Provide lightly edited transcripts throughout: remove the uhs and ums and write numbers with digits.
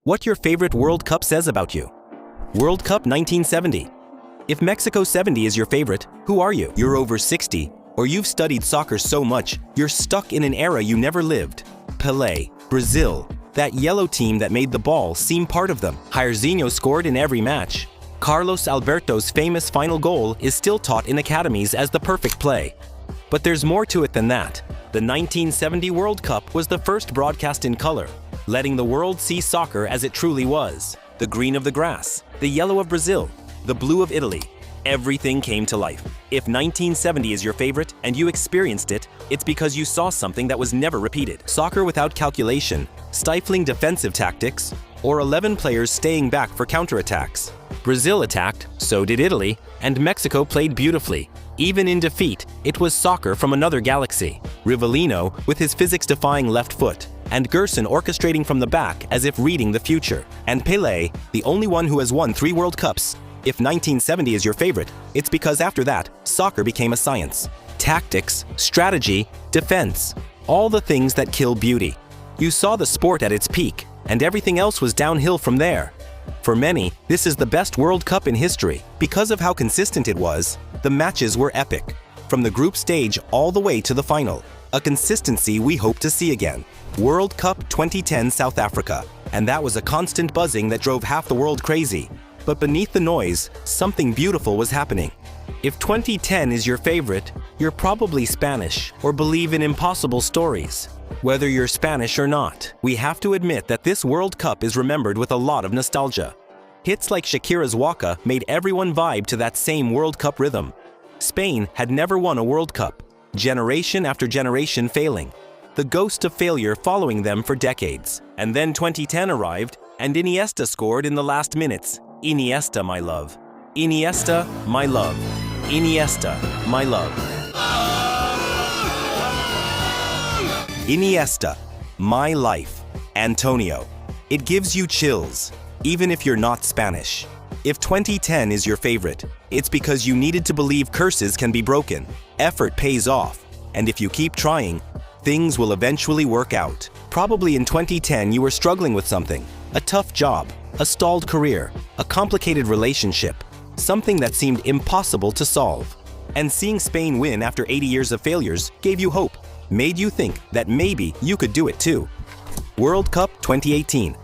What your favorite World Cup says about you. World Cup 1970. If Mexico 70 is your favorite, who are you? You're over 60, or you've studied soccer so much, you're stuck in an era you never lived. Pelé, Brazil, that yellow team that made the ball seem part of them. Jairzinho scored in every match. Carlos Alberto's famous final goal is still taught in academies as the perfect play. But there's more to it than that. The 1970 World Cup was the first broadcast in color, letting the world see soccer as it truly was. The green of the grass, the yellow of Brazil, the blue of Italy. Everything came to life. If 1970 is your favorite and you experienced it, it's because you saw something that was never repeated. Soccer without calculation, stifling defensive tactics, or 11 players staying back for counterattacks. Brazil attacked, so did Italy, and Mexico played beautifully. Even in defeat, it was soccer from another galaxy. Rivellino with his physics-defying left foot, and Gerson orchestrating from the back as if reading the future. And Pelé, the only one who has won 3 World Cups. If 1970 is your favorite, it's because after that, soccer became a science. Tactics, strategy, defense, all the things that kill beauty. You saw the sport at its peak, and everything else was downhill from there. For many, this is the best World Cup in history. Because of how consistent it was, the matches were epic. From the group stage all the way to the final. A consistency we hope to see again. World Cup 2010 South Africa. And that was a constant buzzing that drove half the world crazy. But beneath the noise, something beautiful was happening. If 2010 is your favorite, you're probably Spanish or believe in impossible stories. Whether you're Spanish or not, we have to admit that this World Cup is remembered with a lot of nostalgia. Hits like Shakira's Waka made everyone vibe to that same World Cup rhythm. Spain had never won a World Cup, generation after generation failing. The ghost of failure following them for decades. And then 2010 arrived, and Iniesta scored in the last minutes. Iniesta, my love. Iniesta, my love. Iniesta, my love. Iniesta, my life. Antonio. It gives you chills, even if you're not Spanish. If 2010 is your favorite, it's because you needed to believe curses can be broken. Effort pays off, and if you keep trying, things will eventually work out. Probably in 2010 you were struggling with something. A tough job, a stalled career, a complicated relationship, something that seemed impossible to solve. And seeing Spain win after 80 years of failures gave you hope, made you think that maybe you could do it too. World Cup 2018.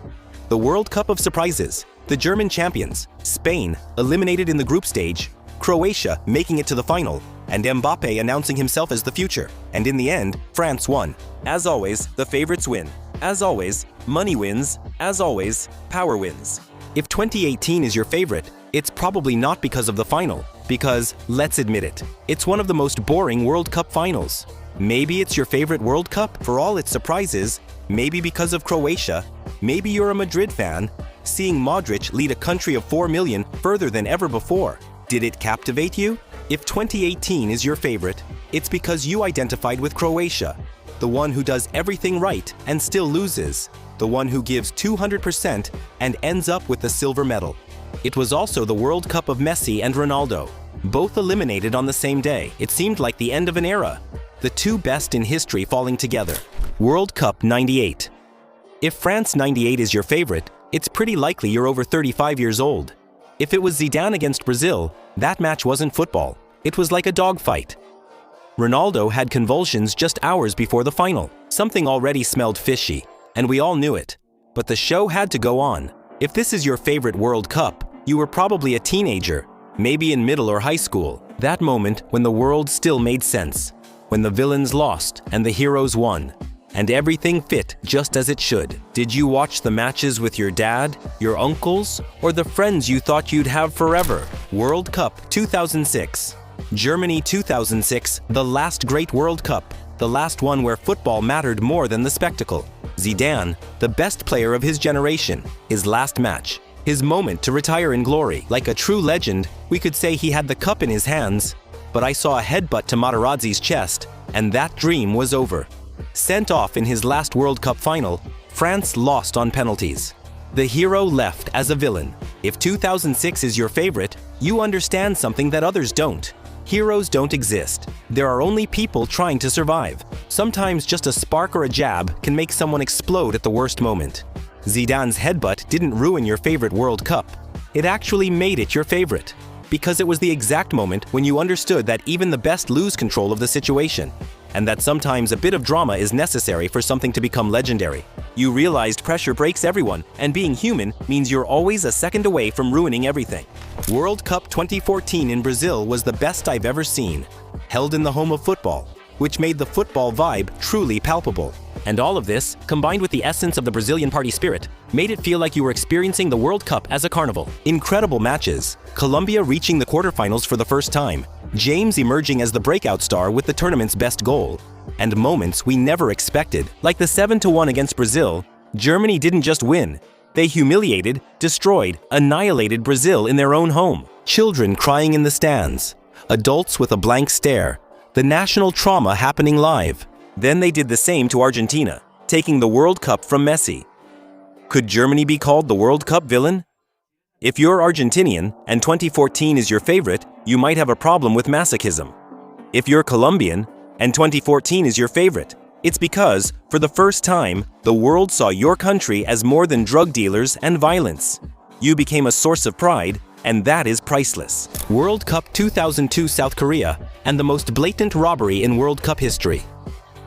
The World Cup of surprises. The German champions, Spain, eliminated in the group stage, Croatia making it to the final, and Mbappe announcing himself as the future. And in the end, France won. As always, the favorites win. As always, money wins. As always, power wins. If 2018 is your favorite, it's probably not because of the final, because, let's admit it, it's one of the most boring World Cup finals. Maybe it's your favorite World Cup for all its surprises, maybe because of Croatia, maybe you're a Madrid fan, seeing Modric lead a country of 4 million further than ever before. Did it captivate you? If 2018 is your favorite, it's because you identified with Croatia, the one who does everything right and still loses, the one who gives 200% and ends up with the silver medal. It was also the World Cup of Messi and Ronaldo, both eliminated on the same day. It seemed like the end of an era, the two best in history falling together. World Cup 98. If France 98 is your favorite, it's pretty likely you're over 35 years old. If it was Zidane against Brazil, that match wasn't football. It was like a dogfight. Ronaldo had convulsions just hours before the final. Something already smelled fishy, and we all knew it. But the show had to go on. If this is your favorite World Cup, you were probably a teenager, maybe in middle or high school. That moment when the world still made sense. When the villains lost and the heroes won. And everything fit just as it should. Did you watch the matches with your dad, your uncles, or the friends you thought you'd have forever? World Cup 2006. Germany 2006, the last great World Cup. The last one where football mattered more than the spectacle. Zidane, the best player of his generation, his last match. His moment to retire in glory. Like a true legend, we could say he had the cup in his hands. But I saw a headbutt to Materazzi's chest, and that dream was over. Sent off in his last World Cup final, France lost on penalties. The hero left as a villain. If 2006 is your favorite, you understand something that others don't. Heroes don't exist. There are only people trying to survive. Sometimes just a spark or a jab can make someone explode at the worst moment. Zidane's headbutt didn't ruin your favorite World Cup. It actually made it your favorite. Because it was the exact moment when you understood that even the best lose control of the situation, and that sometimes a bit of drama is necessary for something to become legendary. You realized pressure breaks everyone, and being human means you're always a second away from ruining everything. World Cup 2014 in Brazil was the best I've ever seen, held in the home of football, which made the football vibe truly palpable. And all of this, combined with the essence of the Brazilian party spirit, made it feel like you were experiencing the World Cup as a carnival. Incredible matches, Colombia reaching the quarterfinals for the first time, James emerging as the breakout star with the tournament's best goal, and moments we never expected, like the 7-1 against Brazil. Germany didn't just win, they humiliated, destroyed, annihilated Brazil in their own home. Children crying in the stands, adults with a blank stare, the national trauma happening live. Then they did the same to Argentina, taking the World Cup from Messi. Could Germany be called the World Cup villain? If you're Argentinian and 2014 is your favorite, you might have a problem with masochism. If you're Colombian and 2014 is your favorite, it's because, for the first time, the world saw your country as more than drug dealers and violence. You became a source of pride, and that is priceless. World Cup 2002 South Korea, and the most blatant robbery in World Cup history.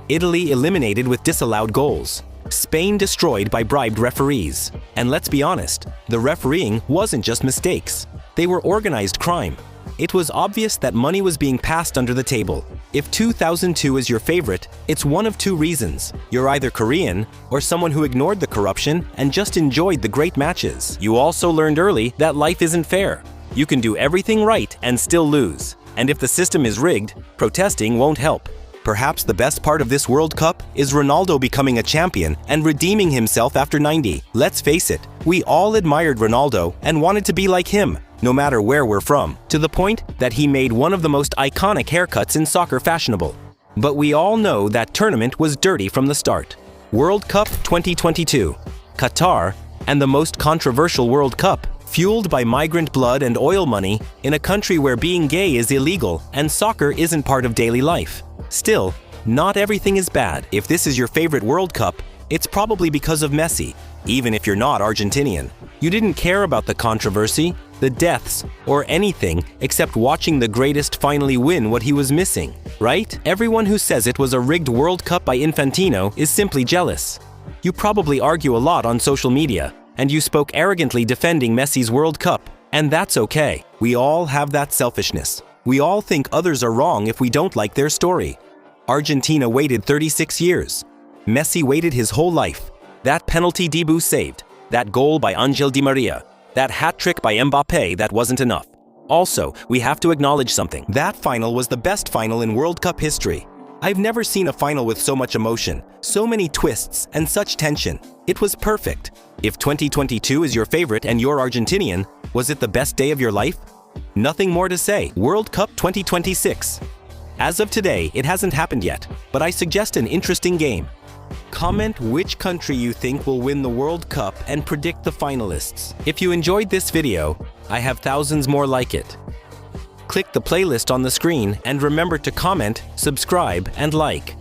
Italy eliminated with disallowed goals. Spain destroyed by bribed referees. And let's be honest, the refereeing wasn't just mistakes. They were organized crime. It was obvious that money was being passed under the table. If 2002 is your favorite, it's one of two reasons. You're either Korean or someone who ignored the corruption and just enjoyed the great matches. You also learned early that life isn't fair. You can do everything right and still lose. And if the system is rigged, protesting won't help. Perhaps the best part of this World Cup is Ronaldo becoming a champion and redeeming himself after 90. Let's face it, we all admired Ronaldo and wanted to be like him, no matter where we're from, to the point that he made one of the most iconic haircuts in soccer fashionable. But we all know that tournament was dirty from the start. World Cup 2022, Qatar, and the most controversial World Cup, fueled by migrant blood and oil money in a country where being gay is illegal and soccer isn't part of daily life. Still, not everything is bad. If this is your favorite World Cup, it's probably because of Messi, even if you're not Argentinian. You didn't care about the controversy, the deaths, or anything except watching the greatest finally win what he was missing, right? Everyone who says it was a rigged World Cup by Infantino is simply jealous. You probably argue a lot on social media, and you spoke arrogantly defending Messi's World Cup, and that's okay. We all have that selfishness. We all think others are wrong if we don't like their story. Argentina waited 36 years. Messi waited his whole life. That penalty debut saved. That goal by Angel Di Maria. That hat trick by Mbappe, that wasn't enough. Also, we have to acknowledge something. That final was the best final in World Cup history. I've never seen a final with so much emotion, so many twists, and such tension. It was perfect. If 2022 is your favorite and you're Argentinian, was it the best day of your life? Nothing more to say. World Cup 2026. As of today, it hasn't happened yet, but I suggest an interesting game. Comment which country you think will win the World Cup and predict the finalists. If you enjoyed this video, I have thousands more like it. Click the playlist on the screen and remember to comment, subscribe, and like.